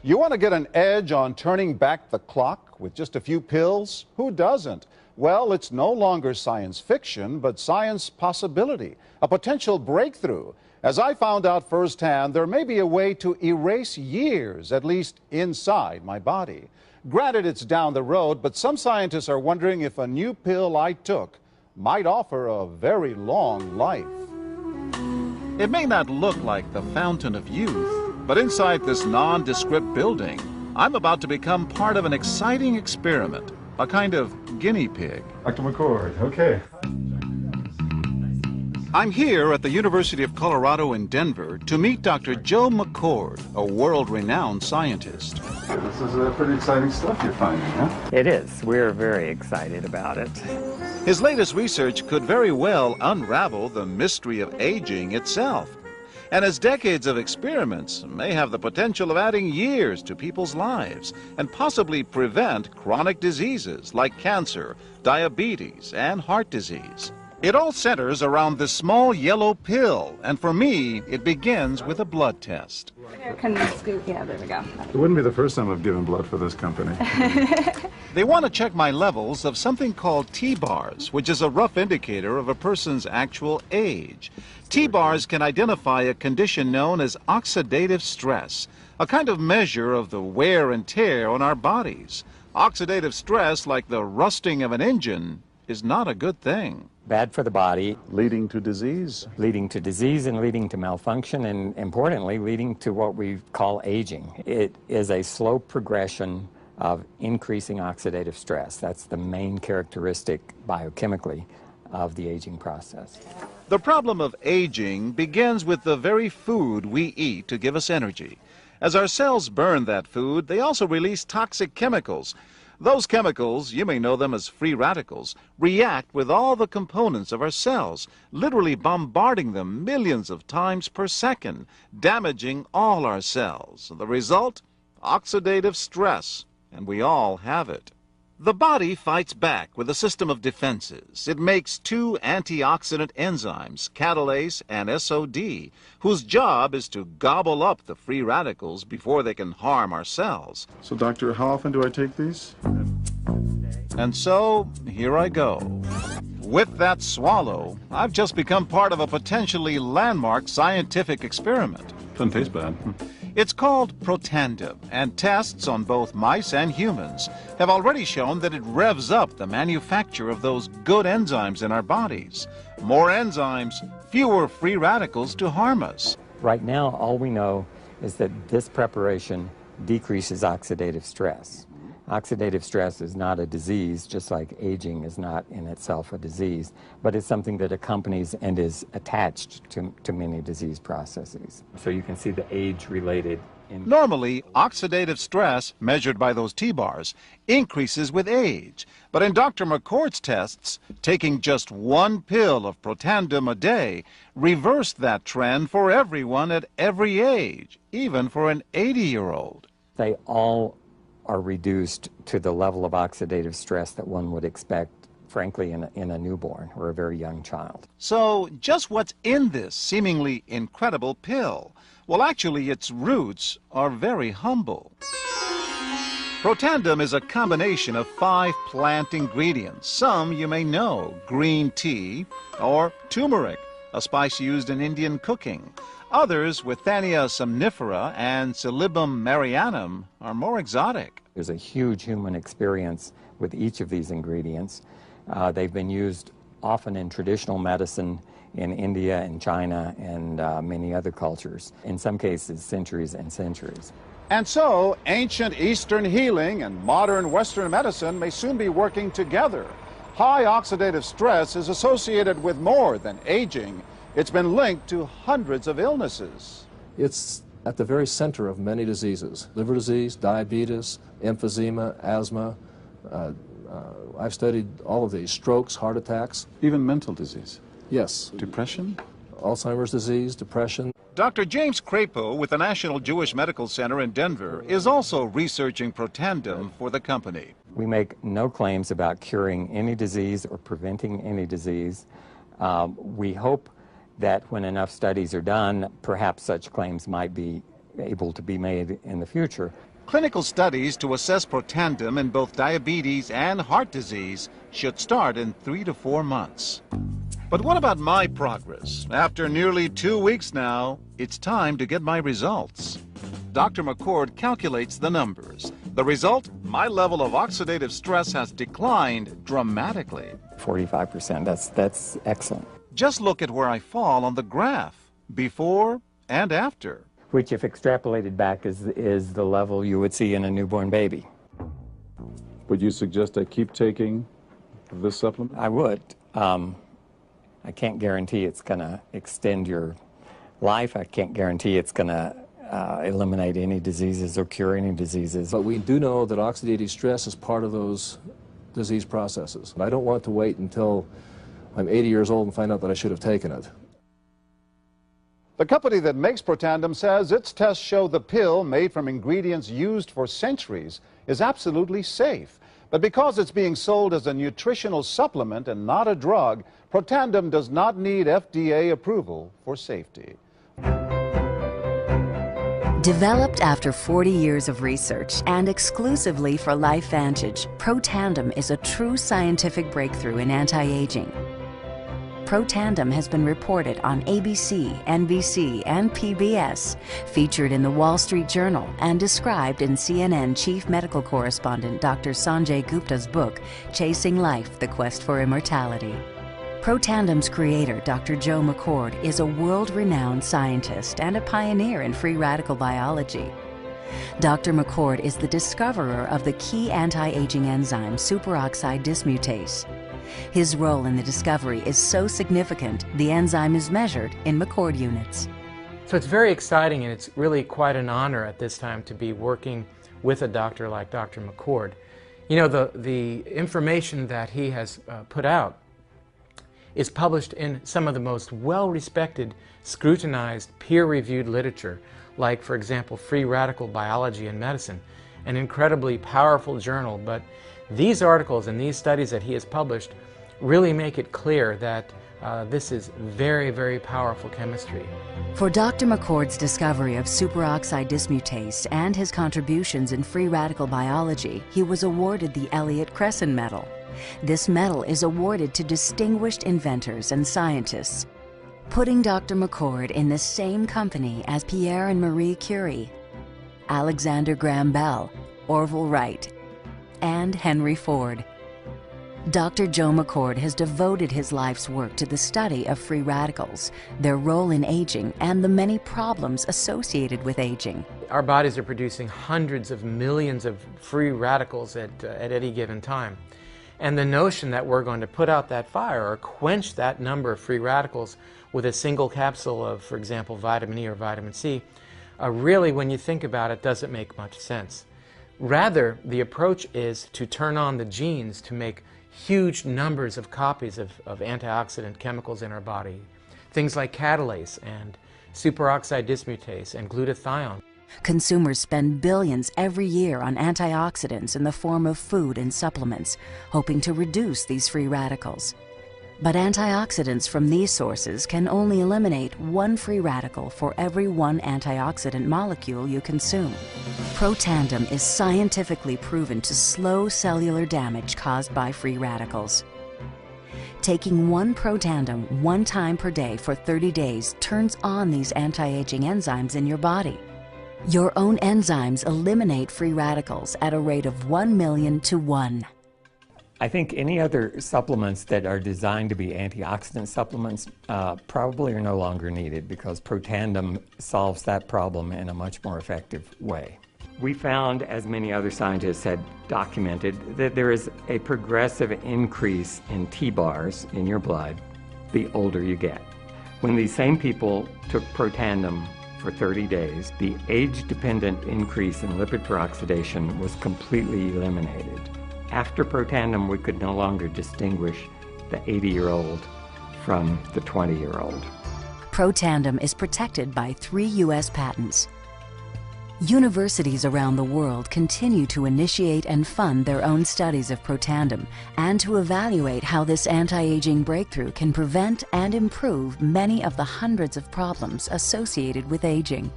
You want to get an edge on turning back the clock with just a few pills? Who doesn't? Well, it's no longer science fiction, but science possibility, a potential breakthrough. As I found out firsthand, there may be a way to erase years, at least inside my body. Granted, it's down the road, but some scientists are wondering if a new pill I took might offer a very long life. It may not look like the fountain of youth, but inside this nondescript building, I'm about to become part of an exciting experiment, a kind of guinea pig. Dr. McCord, okay. I'm here at the University of Colorado in Denver to meet Dr. Joe McCord, a world-renowned scientist. This is pretty exciting stuff you're finding, huh? It is. We're very excited about it. His latest research could very well unravel the mystery of aging itself. And his decades of experiments may have the potential of adding years to people's lives and possibly prevent chronic diseases like cancer, diabetes, and heart disease. It all centers around this small yellow pill, and for me, it begins with a blood test. Can we scoop? Yeah, there we go. It wouldn't be the first time I've given blood for this company. They want to check my levels of something called T-bars, which is a rough indicator of a person's actual age. T-bars can identify a condition known as oxidative stress, a kind of measure of the wear and tear on our bodies. Oxidative stress, like the rusting of an engine, is not a good thing. Bad for the body. Leading to disease? Leading to disease and leading to malfunction, and importantly, leading to what we call aging. It is a slow progression of increasing oxidative stress. That's the main characteristic biochemically of the aging process. The problem of aging begins with the very food we eat to give us energy. As our cells burn that food, they also release toxic chemicals. Those chemicals, you may know them as free radicals, react with all the components of our cells, literally bombarding them millions of times per second, damaging all our cells. The result? Oxidative stress, and we all have it. The body fights back with a system of defenses. It makes two antioxidant enzymes, catalase and SOD, whose job is to gobble up the free radicals before they can harm our cells. So, doctor, how often do I take these? And so, here I go. With that swallow, I've just become part of a potentially landmark scientific experiment. Doesn't taste bad. It's called Protandim, and tests on both mice and humans have already shown that it revs up the manufacture of those good enzymes in our bodies. More enzymes, fewer free radicals to harm us. Right now, all we know is that this preparation decreases oxidative stress. Oxidative stress is not a disease, just like aging is not in itself a disease, but it's something that accompanies and is attached to many disease processes. So you can see the age-related. Normally, oxidative stress, measured by those T-bars, increases with age. But in Dr. McCord's tests, taking just one pill of Protandim a day reversed that trend for everyone at every age, even for an 80-year-old. They all are reduced to the level of oxidative stress that one would expect, frankly, in a newborn or a very young child. So, just what's in this seemingly incredible pill? Well, actually, its roots are very humble. Protandim is a combination of 5 plant ingredients. Some you may know: green tea or turmeric, a spice used in Indian cooking. Others, Withania somnifera and Silybum marianum, are more exotic. There's a huge human experience with each of these ingredients. They've been used often in traditional medicine in India and China and many other cultures, in some cases centuries and centuries. And so, ancient Eastern healing and modern Western medicine may soon be working together. High oxidative stress is associated with more than aging. It's been linked to hundreds of illnesses. It's at the very center of many diseases: liver disease, diabetes, emphysema, asthma. I've studied all of these: strokes, heart attacks. Even mental disease? Yes. Depression? Alzheimer's disease, depression. Dr. James Crapo with the National Jewish Medical Center in Denver is also researching Protandim for the company. We make no claims about curing any disease or preventing any disease. We hope that when enough studies are done, perhaps such claims might be able to be made in the future. Clinical studies to assess Protandim in both diabetes and heart disease should start in 3 to 4 months. But what about my progress? After nearly 2 weeks now, it's time to get my results. Dr. McCord calculates the numbers. The result? My level of oxidative stress has declined dramatically. 45%, that's excellent. Just look at where I fall on the graph, before and after. Which, if extrapolated back, is the level you would see in a newborn baby. Would you suggest I keep taking this supplement? I would. I can't guarantee it's going to extend your life. I can't guarantee it's going to eliminate any diseases or cure any diseases. But we do know that oxidative stress is part of those disease processes. I don't want to wait until I'm 80 years old and find out that I should have taken it. The company that makes Protandim says its tests show the pill, made from ingredients used for centuries, is absolutely safe. But because it's being sold as a nutritional supplement and not a drug, Protandim does not need FDA approval for safety. Developed after 40 years of research and exclusively for LifeVantage, Protandim is a true scientific breakthrough in anti-aging. Protandim has been reported on ABC, NBC, and PBS, featured in the Wall Street Journal, and described in CNN Chief Medical Correspondent Dr. Sanjay Gupta's book, Chasing Life, The Quest for Immortality. Protandim's creator, Dr. Joe McCord, is a world-renowned scientist and a pioneer in free radical biology. Dr. McCord is the discoverer of the key anti-aging enzyme superoxide dismutase. His role in the discovery is so significant, the enzyme is measured in McCord units. So it's very exciting, and it's really quite an honor at this time to be working with a doctor like Dr. McCord. You know, the information that he has put out is published in some of the most well-respected, scrutinized, peer-reviewed literature, like, for example, Free Radical Biology and Medicine, an incredibly powerful journal. But these articles and these studies that he has published really make it clear that this is very, very powerful chemistry. For Dr. McCord's discovery of superoxide dismutase and his contributions in free radical biology, he was awarded the Elliott-Cresson Medal. This medal is awarded to distinguished inventors and scientists, putting Dr. McCord in the same company as Pierre and Marie Curie, Alexander Graham Bell, Orville Wright, and Henry Ford. Dr. Joe McCord has devoted his life's work to the study of free radicals, their role in aging, and the many problems associated with aging. Our bodies are producing hundreds of millions of free radicals at any given time. And the notion that we're going to put out that fire or quench that number of free radicals with a single capsule of, for example, vitamin E or vitamin C, really, when you think about it, doesn't make much sense. Rather, the approach is to turn on the genes to make huge numbers of copies of antioxidant chemicals in our body. Things like catalase and superoxide dismutase and glutathione. Consumers spend billions every year on antioxidants in the form of food and supplements, hoping to reduce these free radicals. But antioxidants from these sources can only eliminate one free radical for every one antioxidant molecule you consume. Protandim is scientifically proven to slow cellular damage caused by free radicals. Taking one Protandim 1 time per day for 30 days turns on these anti-aging enzymes in your body. Your own enzymes eliminate free radicals at a rate of 1 million to 1. I think any other supplements that are designed to be antioxidant supplements probably are no longer needed, because Protandim solves that problem in a much more effective way. We found, as many other scientists had documented, that there is a progressive increase in T-bars in your blood the older you get. When these same people took Protandim for 30 days, the age-dependent increase in lipid peroxidation was completely eliminated. After Protandim, we could no longer distinguish the 80-year-old from the 20-year-old. Protandim is protected by 3 U.S. patents. Universities around the world continue to initiate and fund their own studies of Protandim and to evaluate how this anti-aging breakthrough can prevent and improve many of the hundreds of problems associated with aging.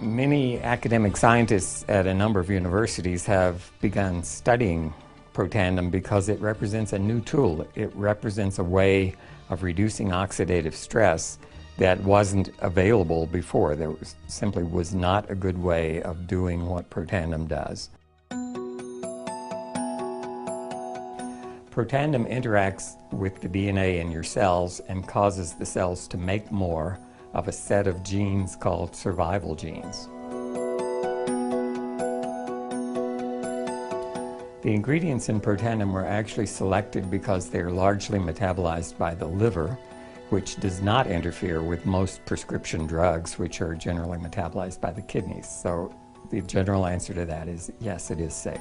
Many academic scientists at a number of universities have begun studying Protandim because it represents a new tool. It represents a way of reducing oxidative stress that wasn't available before. There simply was not a good way of doing what Protandim does. Protandim interacts with the DNA in your cells and causes the cells to make more of a set of genes called survival genes. The ingredients in Protandim were actually selected because they are largely metabolized by the liver, which does not interfere with most prescription drugs, which are generally metabolized by the kidneys. So the general answer to that is yes, it is safe.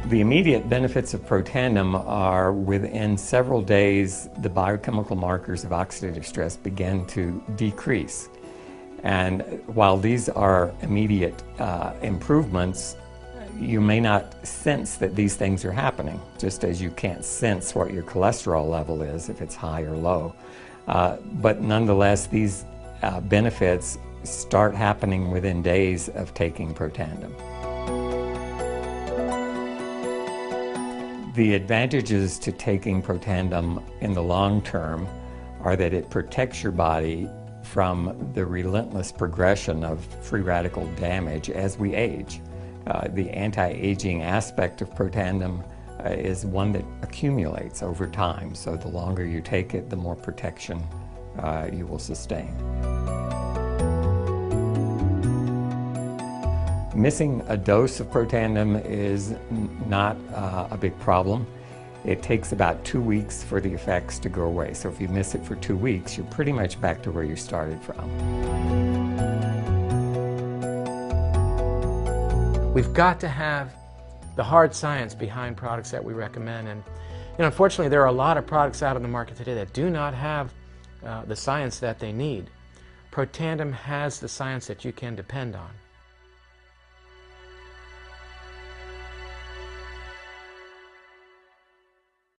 The immediate benefits of Protandim are within several days, the biochemical markers of oxidative stress begin to decrease. And while these are immediate improvements, you may not sense that these things are happening, just as you can't sense what your cholesterol level is if it's high or low. But nonetheless, these benefits start happening within days of taking Protandim. The advantages to taking Protandim in the long term are that it protects your body from the relentless progression of free radical damage as we age. The anti-aging aspect of Protandim is one that accumulates over time, so the longer you take it, the more protection you will sustain. Missing a dose of Protandim is not a big problem. It takes about 2 weeks for the effects to go away. So if you miss it for 2 weeks, you're pretty much back to where you started from. We've got to have the hard science behind products that we recommend. And unfortunately, there are a lot of products out on the market today that do not have the science that they need. Protandim has the science that you can depend on.